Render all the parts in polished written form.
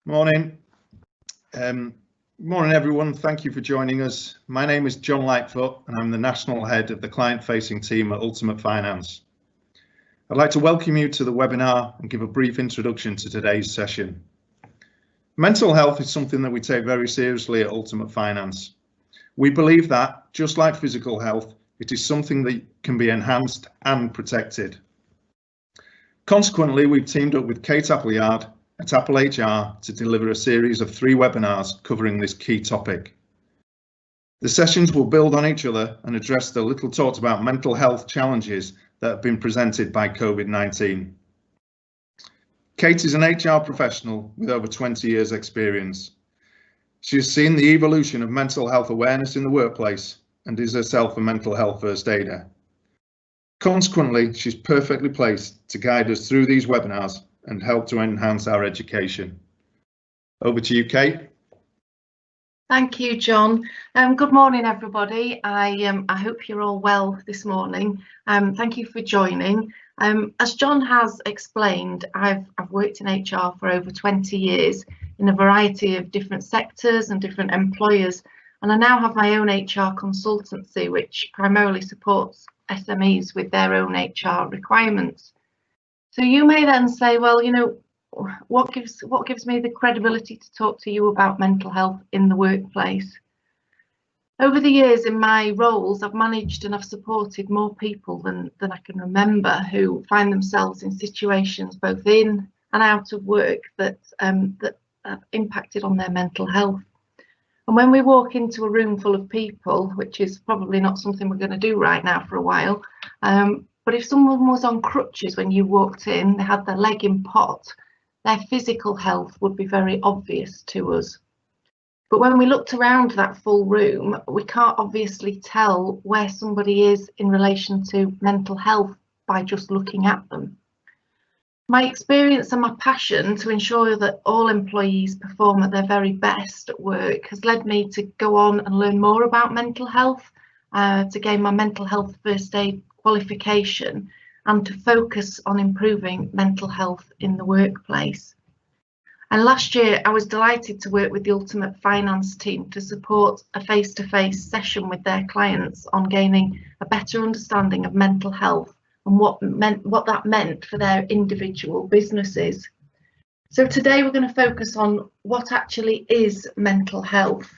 Morning. Morning everyone, thank you for joining us. My name is John Lightfoot and I'm the National Head of the client-facing team at Ultimate Finance. I'd like to welcome you to the webinar and give a brief introduction to today's session. Mental health is something that we take very seriously at Ultimate Finance. We believe that, just like physical health, it is something that can be enhanced and protected. Consequently, we've teamed up with Kate Appleyard at Appleyard to deliver a series of 3 webinars covering this key topic. The sessions will build on each other and address the little talked about mental health challenges that have been presented by COVID-19. Kate is an HR professional with over 20 years experience. She has seen the evolution of mental health awareness in the workplace and is herself a mental health first aider. Consequently, she's perfectly placed to guide us through these webinars and help to enhance our education. Over to you, Kate. Thank you, John. Good morning, everybody. I hope you're all well this morning. Thank you for joining. As John has explained, I've worked in HR for over 20 years in a variety of different sectors and different employers, and I now have my own HR consultancy, which primarily supports SMEs with their own HR requirements. So you may then say, well, you know, what gives me the credibility to talk to you about mental health in the workplace? Over the years in my roles, I've managed and I've supported more people than I can remember who find themselves in situations both in and out of work that have impacted on their mental health. And when we walk into a room full of people, which is probably not something we're going to do right now for a while, but if someone was on crutches when you walked in, they had their leg in pot, their physical health would be very obvious to us. But when we looked around that full room, we can't obviously tell where somebody is in relation to mental health by just looking at them. My experience and my passion to ensure that all employees perform at their very best at work has led me to go on and learn more about mental health, to gain my mental health first aid qualification and to focus on improving mental health in the workplace. And last year I was delighted to work with the Ultimate Finance team to support a face-to-face session with their clients on gaining a better understanding of mental health and what that meant for their individual businesses. So today we're going to focus on what actually is mental health.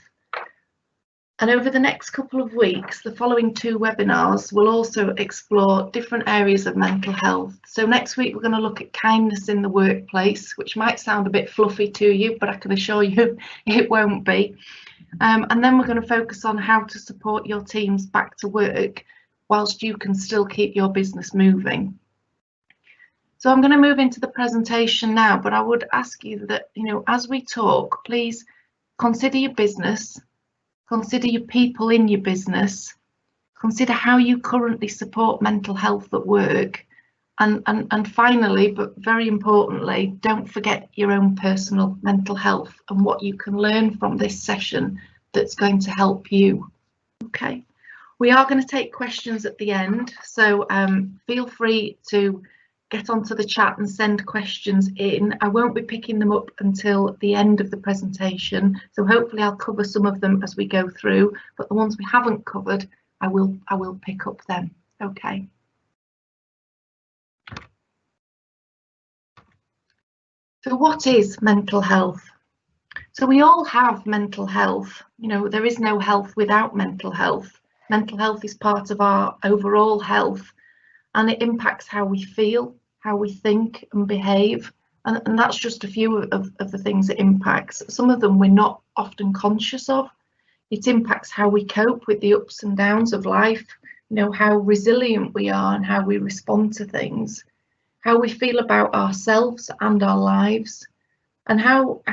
And over the next couple of weeks, the following 2 webinars will also explore different areas of mental health. So next week, we're going to look at kindness in the workplace, which might sound a bit fluffy to you, but I can assure you it won't be. And then we're going to focus on how to support your teams back to work whilst you can still keep your business moving. So I'm going to move into the presentation now, but I would ask you that, you know, as we talk, please consider your business. Consider your people in your business, consider how you currently support mental health at work, and finally, but very importantly, don't forget your own personal mental health and what you can learn from this session that's going to help you. Okay, we are going to take questions at the end, so feel free to get onto the chat and send questions in. I won't be picking them up until the end of the presentation, so hopefully I'll cover some of them as we go through, but the ones we haven't covered, I will pick up then. Okay. So what is mental health? So we all have mental health. You know, there is no health without mental health. Mental health is part of our overall health, and it impacts how we feel, how we think and behave, and that's just a few of the things it impacts. Some of them we're not often conscious of. It impacts how we cope with the ups and downs of life, you know, how resilient we are and how we respond to things, how we feel about ourselves and our lives, and how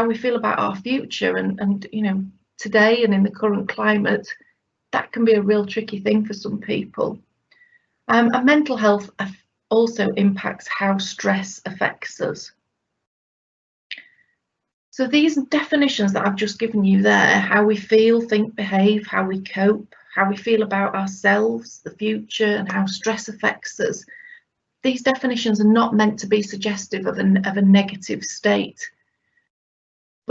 we feel about our future, and you know, today and in the current climate, that can be a real tricky thing for some people. And mental health also impacts how stress affects us. So these definitions that I've just given you there, how we feel, think, behave, how we cope, how we feel about ourselves, the future, and how stress affects us, these definitions are not meant to be suggestive of a negative state.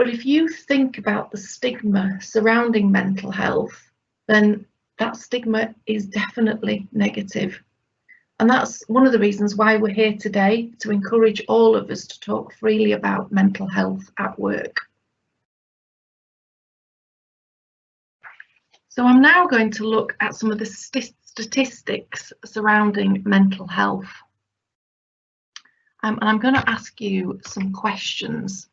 But if you think about the stigma surrounding mental health, then that stigma is definitely negative. And that's one of the reasons why we're here today, to encourage all of us to talk freely about mental health at work. So I'm now going to look at some of the statistics surrounding mental health. And I'm going to ask you some questions.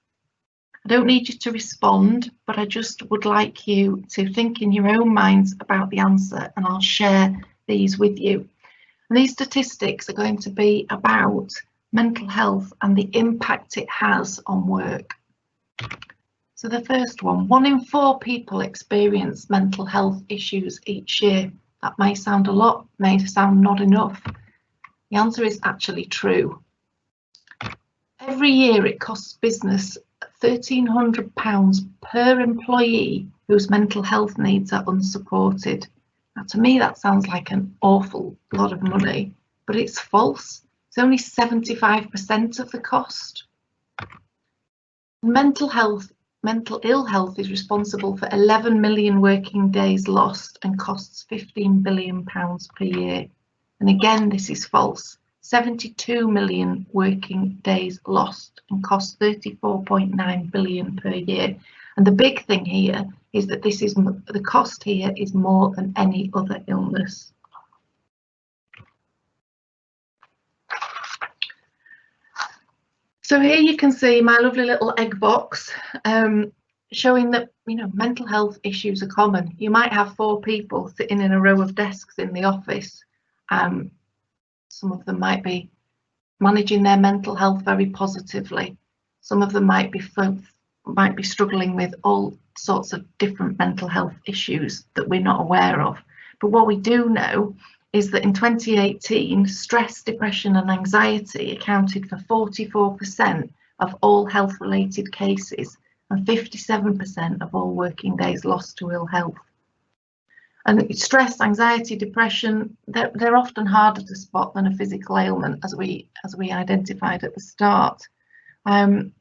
I don't need you to respond, but I just would like you to think in your own minds about the answer, and I'll share these with you. And these statistics are going to be about mental health and the impact it has on work. So the first one in 4 people experience mental health issues each year. That may sound a lot, may sound not enough. The answer is actually true. Every year it costs business £1,300 per employee whose mental health needs are unsupported. Now, to me, that sounds like an awful lot of money, but it's false. It's only 75% of the cost. Mental ill health is responsible for 11 million working days lost and costs £15 billion per year. And again, this is false. 72 million working days lost and costs 34.9 billion per year. And the big thing here is that the cost here is more than any other illness. So here you can see my lovely little egg box showing that, mental health issues are common. You might have 4 people sitting in a row of desks in the office. Some of them might be managing their mental health very positively. Some of them might be struggling with all sorts of different mental health issues that we're not aware of. But what we do know is that in 2018, stress, depression and anxiety accounted for 44% of all health-related cases and 57% of all working days lost to ill health. And stress, anxiety, depression, they're often harder to spot than a physical ailment, as we identified at the start. And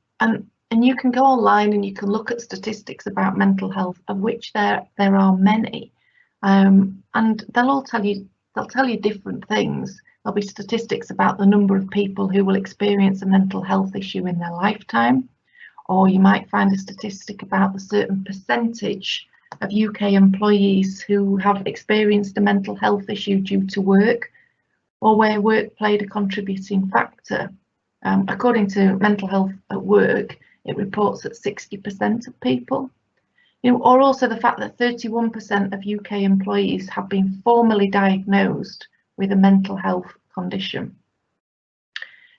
you can go online and you can look at statistics about mental health, of which there are many, and they'll tell you different things. There'll be statistics about the number of people who will experience a mental health issue in their lifetime, or you might find a statistic about a certain percentage of UK employees who have experienced a mental health issue due to work, or where work played a contributing factor. According to Mental Health at Work, it reports that 60% of people, or also the fact that 31% of UK employees have been formally diagnosed with a mental health condition.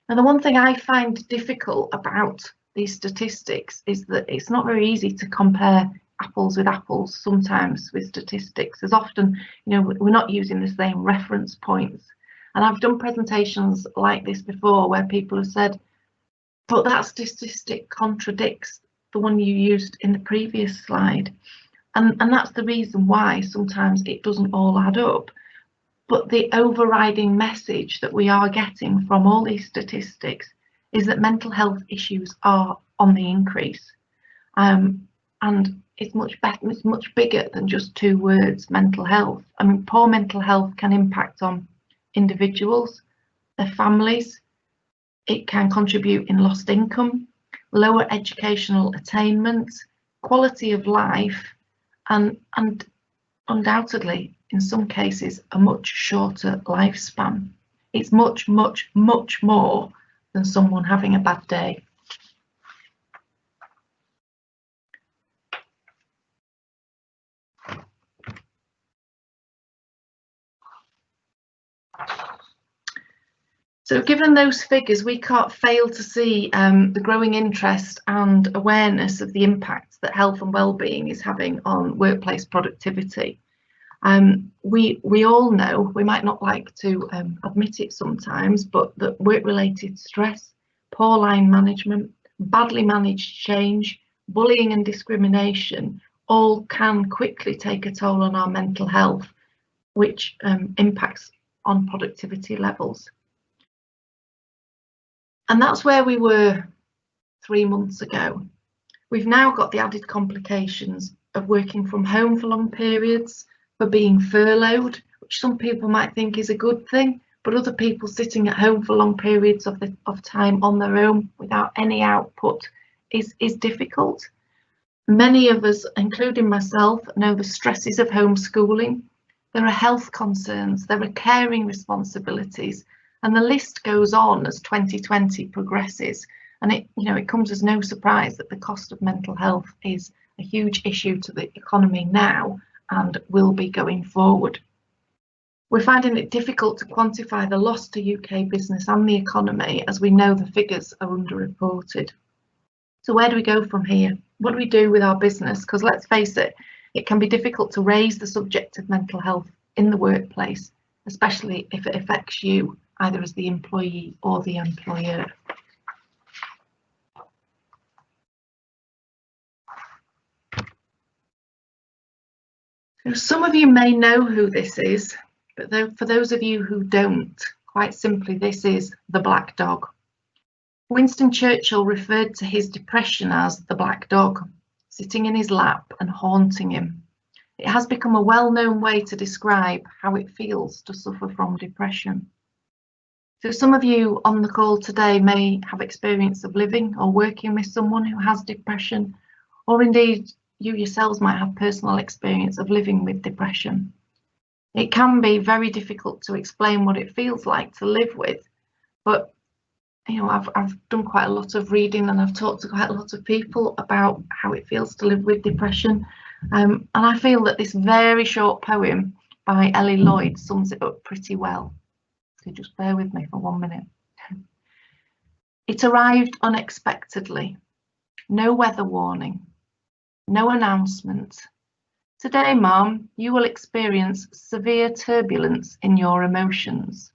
Now, the one thing I find difficult about these statistics is that it's not very easy to compare apples with apples sometimes with statistics, as often we're not using the same reference points. And I've done presentations like this before where people have said, but that statistic contradicts the one you used in the previous slide, and that's the reason why sometimes it doesn't all add up. But the overriding message that we are getting from all these statistics is that mental health issues are on the increase, and it's much bigger than just 2 words, mental health. I mean, poor mental health can impact on individuals, their families. It can contribute in lost income, lower educational attainment, quality of life, and undoubtedly, in some cases, a much shorter lifespan. It's much, much, much more than someone having a bad day. So given those figures, we can't fail to see the growing interest and awareness of the impact that health and well-being is having on workplace productivity. We all know, we might not like to admit it sometimes, but that work-related stress, poor line management, badly managed change, bullying and discrimination all can quickly take a toll on our mental health, which impacts on productivity levels. And that's where we were 3 months ago. We've now got the added complications of working from home for long periods, for being furloughed, which some people might think is a good thing, but other people sitting at home for long periods of time on their own without any output is difficult. Many of us, including myself, know the stresses of homeschooling. There are health concerns, there are caring responsibilities, and the list goes on as 2020 progresses. And it comes as no surprise that the cost of mental health is a huge issue to the economy now and will be going forward. We're finding it difficult to quantify the loss to UK business and the economy, as we know the figures are underreported. So where do we go from here? What do we do with our business? Because let's face it, it can be difficult to raise the subject of mental health in the workplace, especially if it affects you, either as the employee or the employer. So some of you may know who this is, but for those of you who don't, quite simply, this is the black dog. Winston Churchill referred to his depression as the black dog, sitting in his lap and haunting him. It has become a well-known way to describe how it feels to suffer from depression. So some of you on the call today may have experience of living or working with someone who has depression, or indeed you yourselves might have personal experience of living with depression. It can be very difficult to explain what it feels like to live with, but I've done quite a lot of reading and I've talked to quite a lot of people about how it feels to live with depression, and I feel that this very short poem by Ellie Lloyd sums it up pretty well. So just bear with me for 1 minute. It arrived unexpectedly, no weather warning, no announcement. Today, Mum, you will experience severe turbulence in your emotions.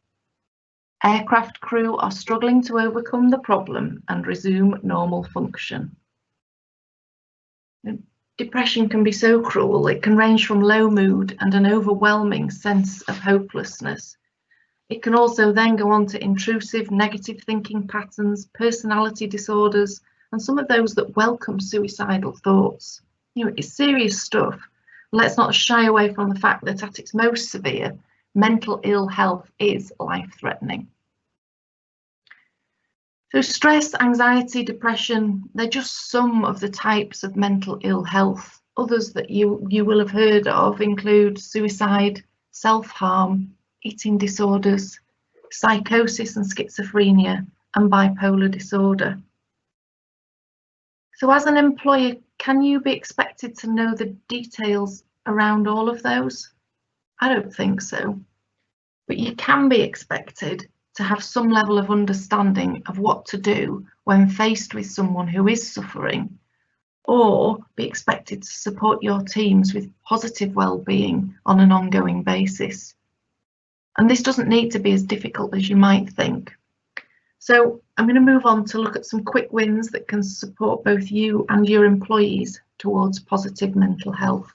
Aircraft crew are struggling to overcome the problem and resume normal function. Depression can be so cruel. It can range from low mood and an overwhelming sense of hopelessness. It can also then go on to intrusive negative thinking patterns, personality disorders, and some of those that welcome suicidal thoughts. It's serious stuff. Let's not shy away from the fact that at its most severe, mental ill health is life-threatening. So stress, anxiety, depression, they're just some of the types of mental ill health. Others that you will have heard of include suicide, self-harm, eating disorders, psychosis and schizophrenia, and bipolar disorder. So as an employer, can you be expected to know the details around all of those? I don't think so. But you can be expected to have some level of understanding of what to do when faced with someone who is suffering, or be expected to support your teams with positive well-being on an ongoing basis. And this doesn't need to be as difficult as you might think. So I'm going to move on to look at some quick wins that can support both you and your employees towards positive mental health.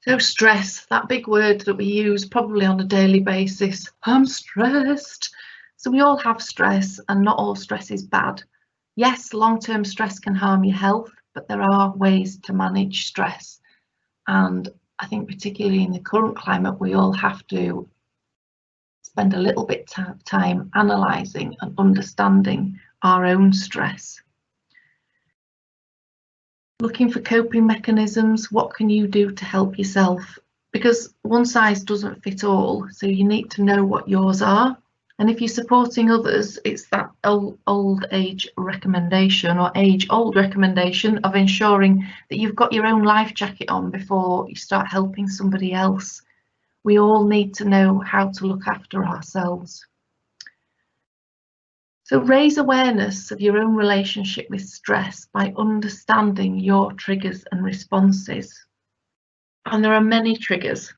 So stress, that big word that we use probably on a daily basis. I'm stressed. So we all have stress, and not all stress is bad. Yes, long-term stress can harm your health, but there are ways to manage stress. And I think particularly in the current climate, we all have to spend a little bit of time analysing and understanding our own stress. Looking for coping mechanisms, what can you do to help yourself? Because one size doesn't fit all, so you need to know what yours are. And if you're supporting others, it's that old age recommendation or age-old recommendation of ensuring that you've got your own life jacket on before you start helping somebody else. We all need to know how to look after ourselves. So raise awareness of your own relationship with stress by understanding your triggers and responses. And there are many triggers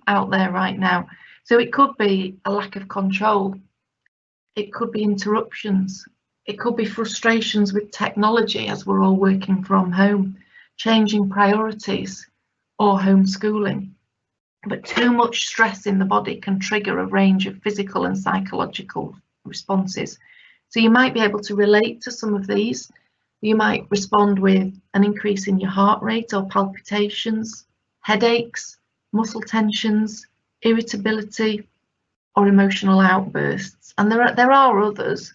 out there right now. So it could be a lack of control. It could be interruptions. It could be frustrations with technology as we're all working from home, changing priorities, or homeschooling. but too much stress in the body can trigger a range of physical and psychological responses. So you might be able to relate to some of these. You might respond with an increase in your heart rate or palpitations, headaches, muscle tensions, irritability, or emotional outbursts. And there are others.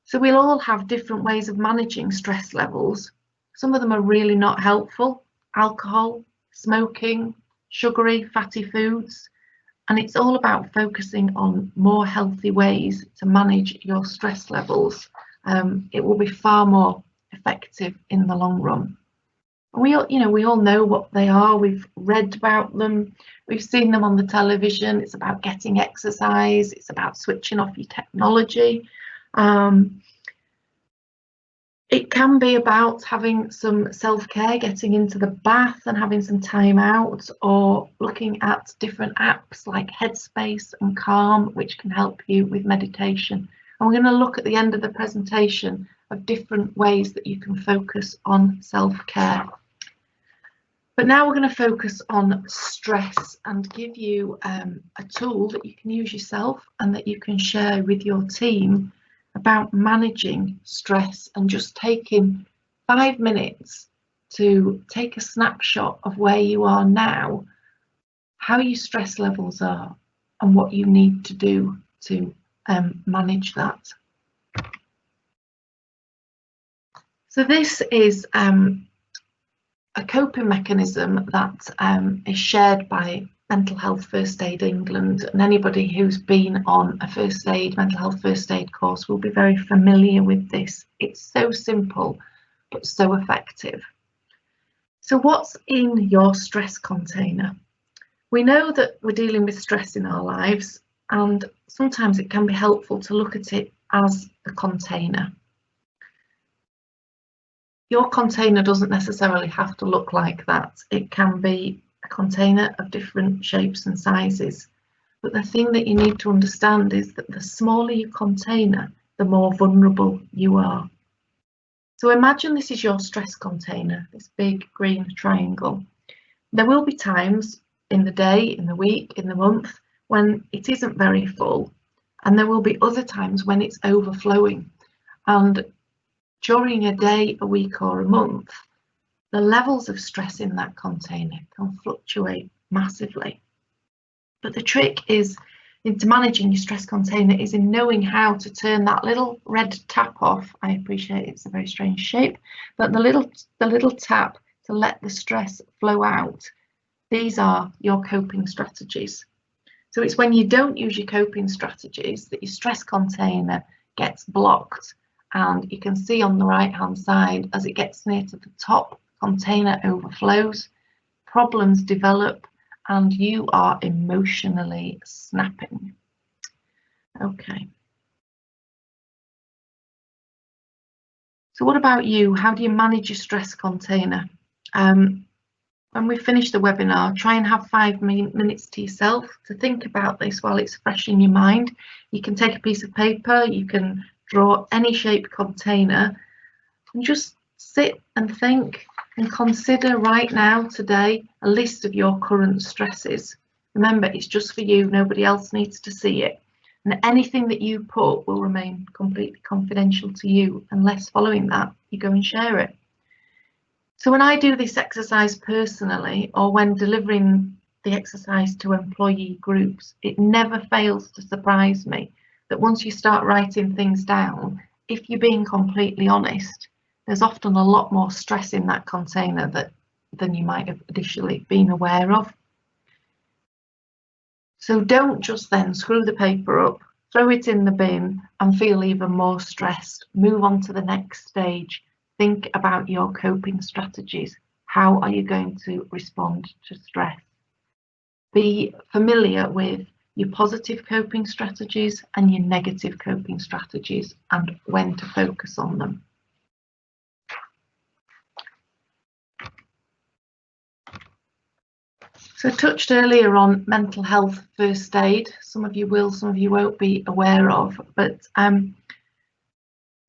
So we'll all have different ways of managing stress levels. Some of them are really not helpful: alcohol, smoking, sugary, fatty foods. And it's all about focusing on more healthy ways to manage your stress levels. It will be far more effective in the long run. We all know what they are. We've read about them. We've seen them on the television. It's about getting exercise. It's about switching off your technology. It can be about having some self-care, getting into the bath and having some time out, or looking at different apps like Headspace and Calm, which can help you with meditation. And we're going to look at the end of the presentation of different ways that you can focus on self-care. But now we're going to focus on stress and give you a tool that you can use yourself and that you can share with your team about managing stress, and just taking 5 minutes to take a snapshot of where you are now, how your stress levels are, and what you need to do to manage that. So this is a coping mechanism that is shared by Mental Health First Aid England, and anybody who's been on a mental health first aid course will be very familiar with this. It's so simple but so effective. So what's in your stress container? We know that we're dealing with stress in our lives, and sometimes it can be helpful to look at it as a container. Your container doesn't necessarily have to look like that. It can be a container of different shapes and sizes. But the thing that you need to understand is that the smaller your container, the more vulnerable you are. So imagine this is your stress container, this big green triangle. There will be times in the day, in the week, in the month when it isn't very full, and there will be other times when it's overflowing. And during a day, a week, or a month, the levels of stress in that container can fluctuate massively. But the trick is into managing your stress container is in knowing how to turn that little red tap off. I appreciate it's a very strange shape, but the little tap to let the stress flow out. These are your coping strategies. So it's when you don't use your coping strategies that your stress container gets blocked, and you can see on the right hand side as it gets near to the top, container overflows, problems develop, and you are emotionally snapping. Okay. So what about you? How do you manage your stress container? When we finish the webinar, try and have 5 minutes to yourself to think about this while it's fresh in your mind. You can take a piece of paper, you can draw any shaped container, and just sit and think and consider right now, today, a list of your current stresses. Remember, it's just for you, nobody else needs to see it. And anything that you put will remain completely confidential to you, unless following that, you go and share it. So when I do this exercise personally, or when delivering the exercise to employee groups, it never fails to surprise me that once you start writing things down, if you're being completely honest, there's often a lot more stress in that container than you might have initially been aware of. So don't just then screw the paper up, throw it in the bin and feel even more stressed. Move on to the next stage. Think about your coping strategies. How are you going to respond to stress? Be familiar with your positive coping strategies and your negative coping strategies and when to focus on them. So I touched earlier on mental health first aid. Some of you will, some of you won't be aware of, but I'm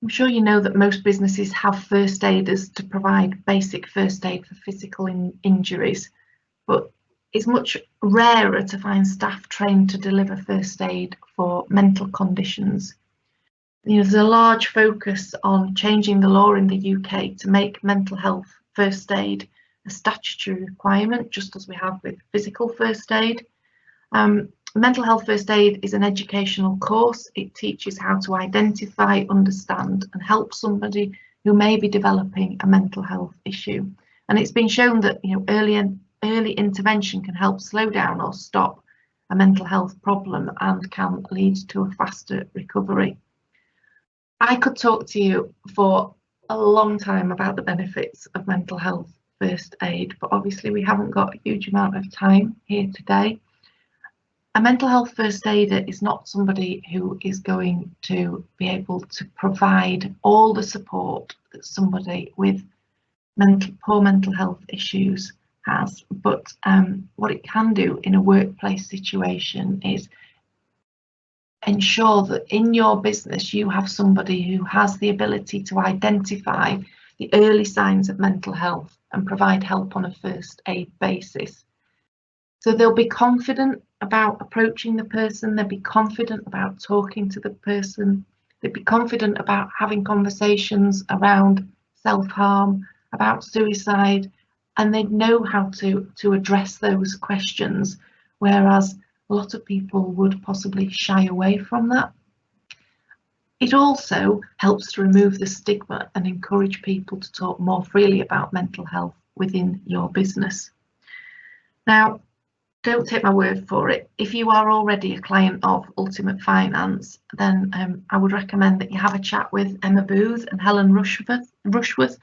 sure you know that most businesses have first aiders to provide basic first aid for physical injuries, but it's much rarer to find staff trained to deliver first aid for mental conditions. You know, there's a large focus on changing the law in the UK to make mental health first aid a statutory requirement, just as we have with physical first aid. Mental health first aid is an educational course. It teaches how to identify, understand and help somebody who may be developing a mental health issue. And it's been shown that, you know, early intervention can help slow down or stop a mental health problem and can lead to a faster recovery. I could talk to you for a long time about the benefits of mental health first aid, but obviously we haven't got a huge amount of time here today. A mental health first aider is not somebody who is going to be able to provide all the support that somebody with poor mental health issues has, but what it can do in a workplace situation is ensure that in your business you have somebody who has the ability to identify the early signs of mental health and provide help on a first aid basis. So they'll be confident about approaching the person, they'll be confident about talking to the person, they'll be confident about having conversations around self-harm, about suicide, and they'd know how to address those questions, whereas a lot of people would possibly shy away from that. It also helps to remove the stigma and encourage people to talk more freely about mental health within your business. Now, don't take my word for it. If you are already a client of Ultimate Finance, then I would recommend that you have a chat with Emma Booth and Helen Rushworth,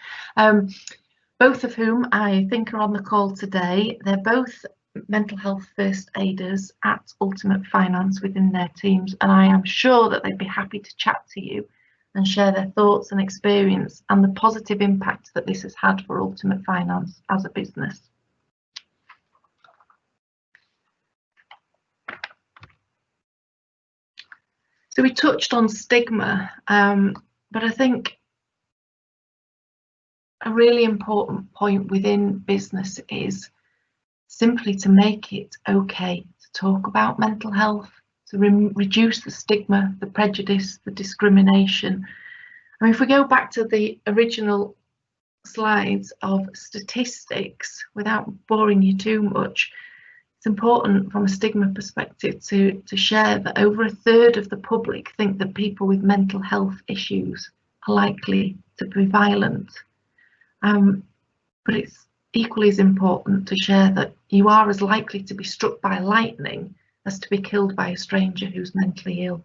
both of whom I think are on the call today. They're both mental health first aiders at Ultimate Finance within their teams, and I am sure that they'd be happy to chat to you and share their thoughts and experience and the positive impact that this has had for Ultimate Finance as a business. So we touched on stigma, but I think a really important point within business is simply to make it okay to talk about mental health, to reduce the stigma, the prejudice, the discrimination. I mean, if we go back to the original slides of statistics, without boring you too much, it's important from a stigma perspective to share that over 1/3 of the public think that people with mental health issues are likely to be violent. But it's equally as important to share that you are as likely to be struck by lightning as to be killed by a stranger who's mentally ill.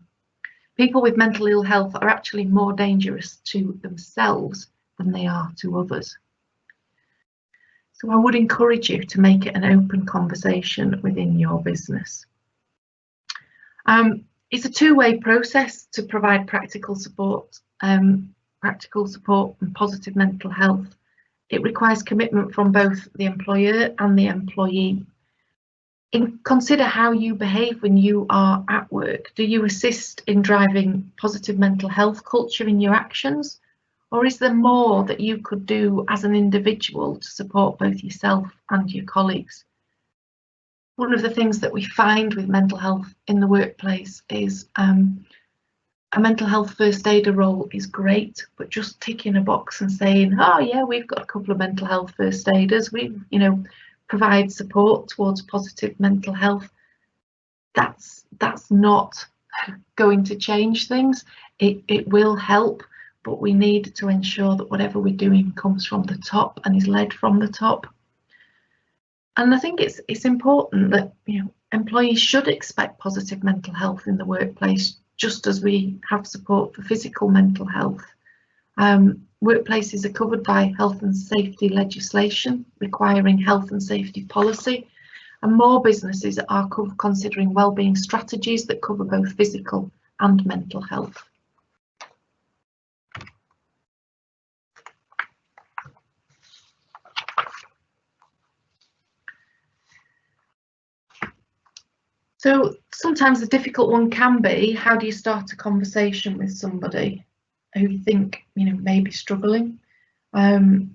People with mental ill health are actually more dangerous to themselves than they are to others. So I would encourage you to make it an open conversation within your business. It's a two-way process to provide practical support and positive mental health. It requires commitment from both the employer and the employee. Consider how you behave when you are at work. Do you assist in driving positive mental health culture in your actions? Or is there more that you could do as an individual to support both yourself and your colleagues? One of the things that we find with mental health in the workplace is a mental health first aider role is great, but just ticking a box and saying, oh yeah, we've got a couple of mental health first aiders, we provide support towards positive mental health. That's not going to change things. It will help, but we need to ensure that whatever we're doing comes from the top and is led from the top. And I think it's important that employees should expect positive mental health in the workplace, just as we have support for physical mental health. Workplaces are covered by health and safety legislation requiring health and safety policy, and more businesses are considering wellbeing strategies that cover both physical and mental health. So sometimes the difficult one can be, how do you start a conversation with somebody who you think may be struggling? And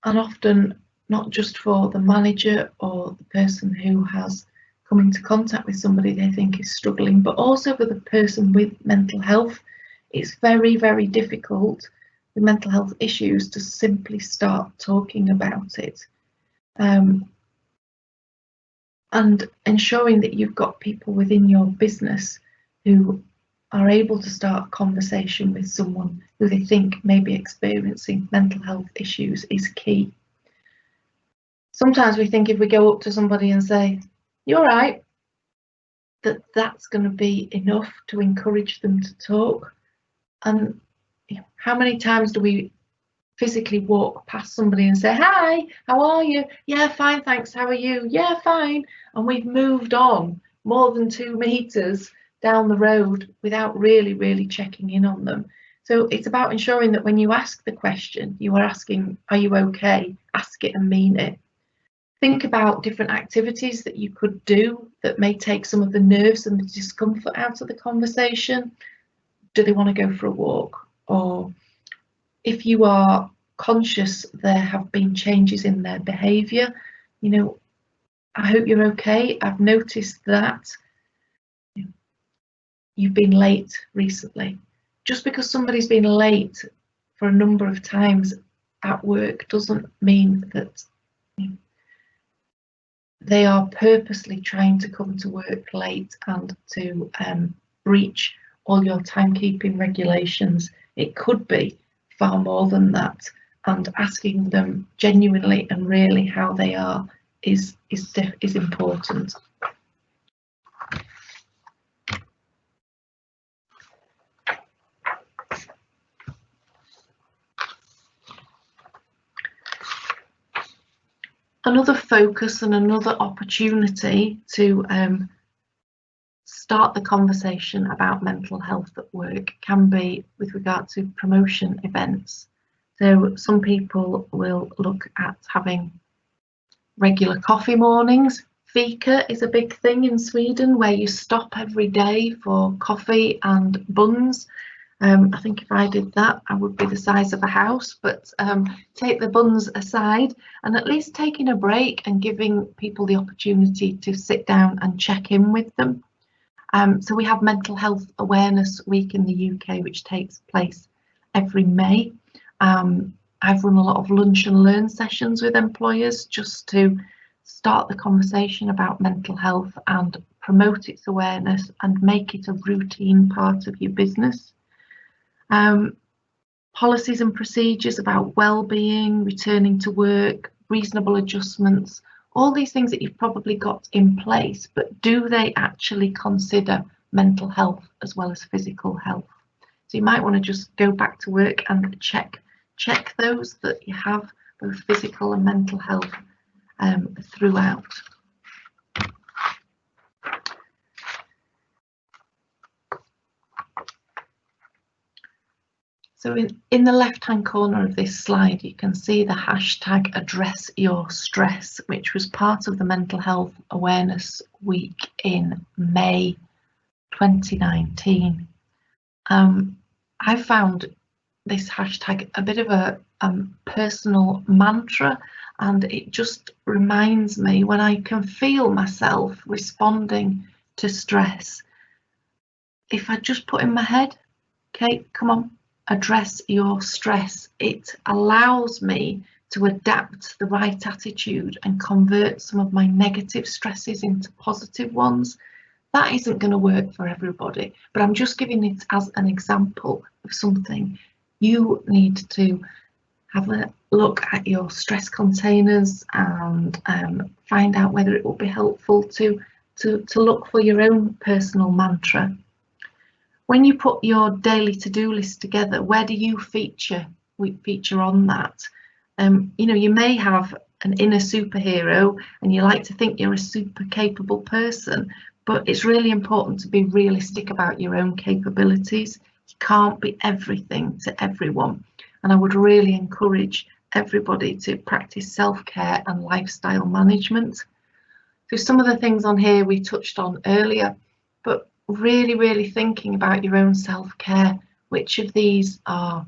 often not just for the manager or the person who has come into contact with somebody they think is struggling, but also for the person with mental health. It's very, very difficult with mental health issues to simply start talking about it. And ensuring that you've got people within your business who are able to start a conversation with someone who they think may be experiencing mental health issues is key. Sometimes we think if we go up to somebody and say, "You're right," that's going to be enough to encourage them to talk. And how many times do we physically walk past somebody and say, "Hi, how are you?" "Yeah, fine, thanks. How are you?" "Yeah, fine." And we've moved on more than 2 meters down the road without really checking in on them. So it's about ensuring that when you ask the question, you are asking, "Are you okay?" Ask it and mean it. Think about different activities that you could do that may take some of the nerves and the discomfort out of the conversation. Do they want to go for a walk? Or if you are conscious there have been changes in their behaviour, you know, "I hope you're okay. I've noticed that you've been late recently." Just because somebody's been late for a number of times at work doesn't mean that they are purposely trying to come to work late and to breach all your timekeeping regulations. It could be far more than that, and asking them genuinely and really how they are is important. Another focus and another opportunity to start the conversation about mental health at work can be with regard to promotion events. So some people will look at having regular coffee mornings. Fika is a big thing in Sweden, where you stop every day for coffee and buns. I think if I did that, I would be the size of a house, but take the buns aside, and at least taking a break and giving people the opportunity to sit down and check in with them. So we have Mental Health Awareness Week in the UK, which takes place every May. I've run a lot of lunch and learn sessions with employers just to start the conversation about mental health and promote its awareness and make it a routine part of your business. Policies and procedures about well-being, returning to work, reasonable adjustments, all these things that you've probably got in place, but do they actually consider mental health as well as physical health? So you might want to just go back to work and check those that you have both physical and mental health throughout. So in the left-hand corner of this slide, you can see the hashtag Address Your Stress, which was part of the Mental Health Awareness Week in May 2019. I found this hashtag a bit of a personal mantra, and it just reminds me when I can feel myself responding to stress, if I just put in my head, "Okay, come on, address your stress," it allows me to adapt the right attitude and convert some of my negative stresses into positive ones. That isn't going to work for everybody, but I'm just giving it as an example of something. You need to have a look at your stress containers and find out whether it will be helpful to look for your own personal mantra. When you put your daily to-do list together, where do you feature on that? You know, you may have an inner superhero and you like to think you're a super capable person, but it's really important to be realistic about your own capabilities. You can't be everything to everyone, and I would really encourage everybody to practice self-care and lifestyle management. So some of the things on here we touched on earlier, but really thinking about your own self-care, which of these are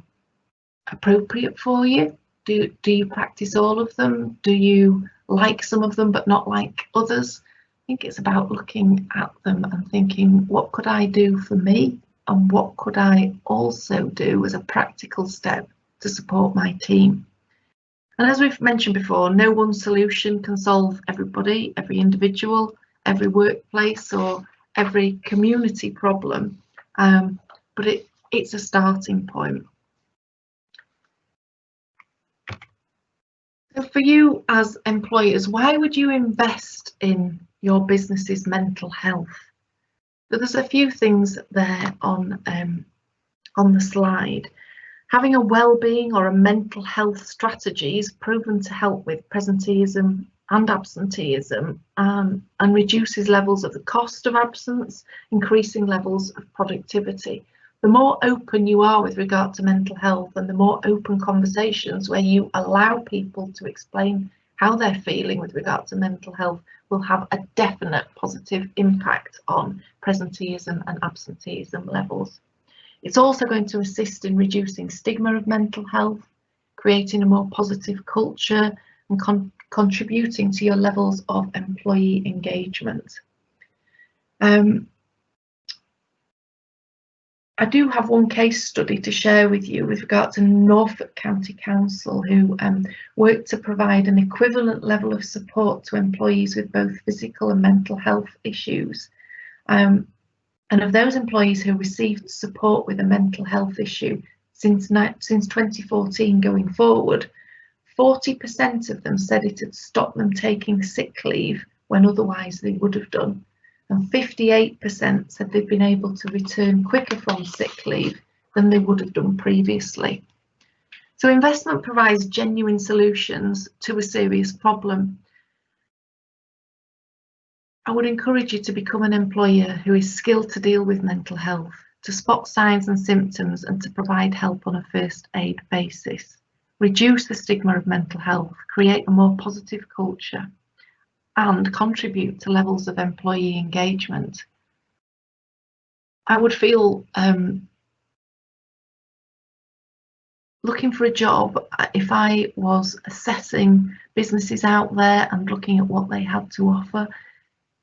appropriate for you, Do you practice all of them? Do you like some of them but not like others? I think it's about looking at them and thinking, what could I do for me? And what could I also do as a practical step to support my team? And as we've mentioned before, no one solution can solve everybody, every individual, every workplace or every community problem, but it's a starting point. So for you as employers, why would you invest in your business's mental health? So there's a few things there on the slide. Having a well-being or a mental health strategy is proven to help with presenteeism and absenteeism, and reduces levels of the cost of absence, increasing levels of productivity. The more open you are with regard to mental health and the more open conversations where you allow people to explain how they're feeling with regard to mental health will have a definite positive impact on presenteeism and absenteeism levels. It's also going to assist in reducing stigma of mental health, creating a more positive culture and contributing to your levels of employee engagement. I do have one case study to share with you with regard to Norfolk County Council, who worked to provide an equivalent level of support to employees with both physical and mental health issues. And of those employees who received support with a mental health issue since 2014 going forward, 40% of them said it had stopped them taking sick leave when otherwise they would have done. And 58% said they'd been able to return quicker from sick leave than they would have done previously. So investment provides genuine solutions to a serious problem. I would encourage you to become an employer who is skilled to deal with mental health, to spot signs and symptoms and to provide help on a first aid basis. Reduce the stigma of mental health, create a more positive culture and contribute to levels of employee engagement. I would feel looking for a job, if I was assessing businesses out there and looking at what they had to offer,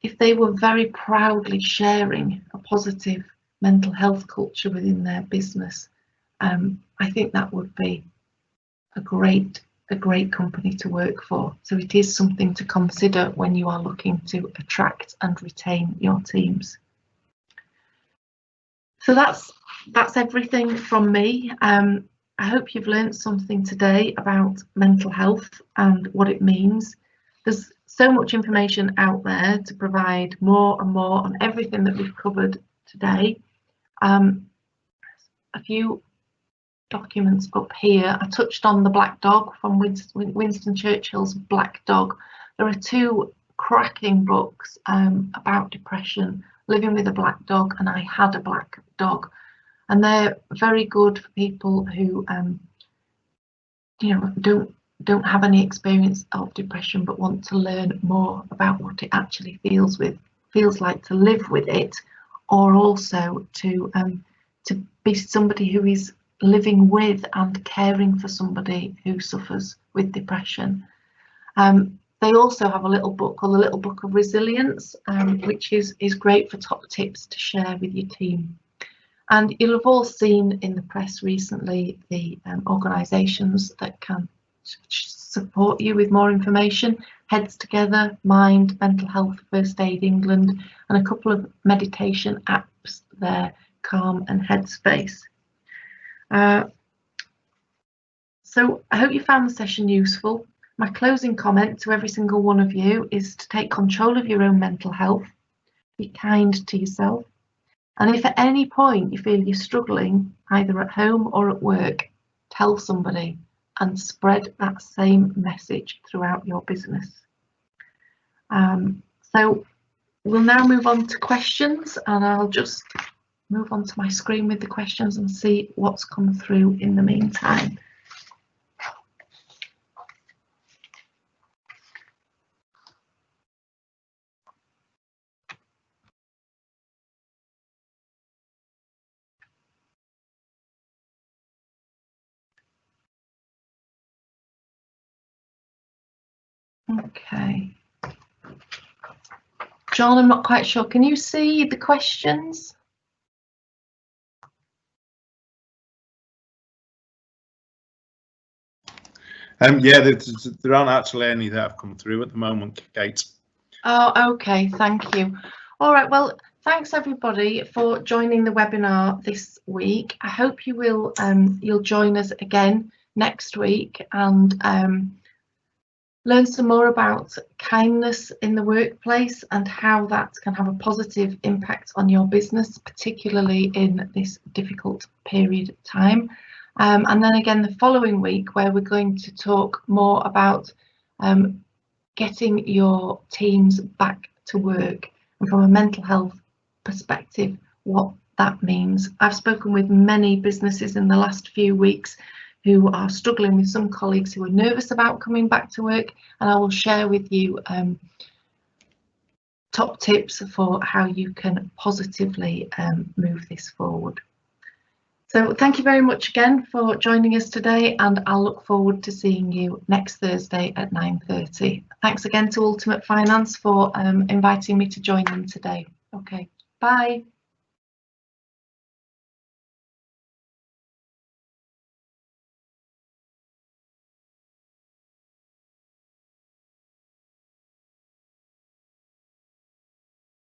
if they were very proudly sharing a positive mental health culture within their business, I think that would be a great company to work for. So it is something to consider when you are looking to attract and retain your teams. So that's everything from me. I hope you've learned something today about mental health and what it means. There's so much information out there to provide more and more on everything that we've covered today. A few documents up here. I touched on the Black Dog from Winston Churchill's Black Dog. There are two cracking books about depression, Living with a Black Dog and I Had a Black Dog, and they're very good for people who don't have any experience of depression but want to learn more about what it actually feels like to live with it, or also to be somebody who is living with and caring for somebody who suffers with depression. They also have a little book called The Little Book of Resilience, which is great for top tips to share with your team. And you'll have all seen in the press recently the organisations that can support you with more information: Heads Together, Mind, Mental Health, First Aid England, and a couple of meditation apps there, Calm and Headspace. So I hope you found the session useful. My closing comment to every single one of you is to take control of your own mental health, be kind to yourself, and if at any point you feel you're struggling, either at home or at work, tell somebody and spread that same message throughout your business. So we'll now move on to questions, and I'll just move on to my screen with the questions and see what's come through in the meantime. Okay. John, I'm not quite sure. Can you see the questions? Yeah, there aren't actually any that have come through at the moment, Kate. Oh, okay, thank you. All right, well, thanks everybody for joining the webinar this week. I hope you will you'll join us again next week and learn some more about kindness in the workplace and how that can have a positive impact on your business, particularly in this difficult period of time. And then again the following week, where we're going to talk more about getting your teams back to work, and from a mental health perspective, what that means. I've spoken with many businesses in the last few weeks who are struggling, with some colleagues who are nervous about coming back to work, and I will share with you top tips for how you can positively move this forward. So thank you very much again for joining us today, and I'll look forward to seeing you next Thursday at 9:30. Thanks again to Ultimate Finance for inviting me to join them today. Okay, bye.